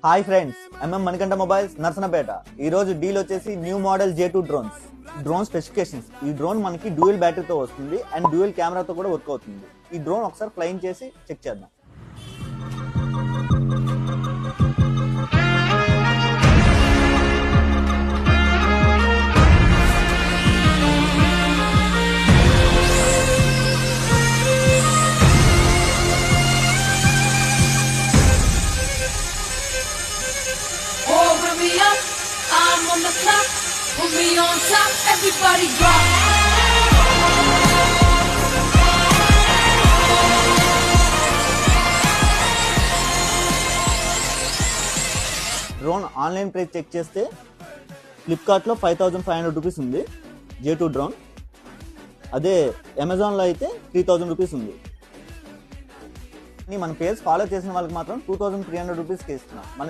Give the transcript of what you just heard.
Hi friends, Manikanta mobiles Narasannapeta. ఈ రోజు deal వచ్చేసి new model J2 drone specifications. ఈ డ్రోన్ మనకి డ్యూయల్ బ్యాటరీతో వస్తుంది అండ్ డ్యూయల్ కెమెరాతో కూడా వర్క్ అవుతుంది. ఈ డ్రోన్ ఒకసారి ఫ్లైయింగ్ చేసి చెక్ చేద్దాం. I'm on the clock, put me on top, everybody drop. Drone online price check చేస్తే ఫ్లిప్కార్ట్లో 5500 రూపీస్ ఉంది J2 డ్రోన్. అదే అమెజాన్లో అయితే 3000 రూపీస్ ఉంది. మన పేజ్ ఫాలో చేసిన వాళ్ళకి మాత్రం 2300 రూపీస్కి ఇస్తున్నాం. మన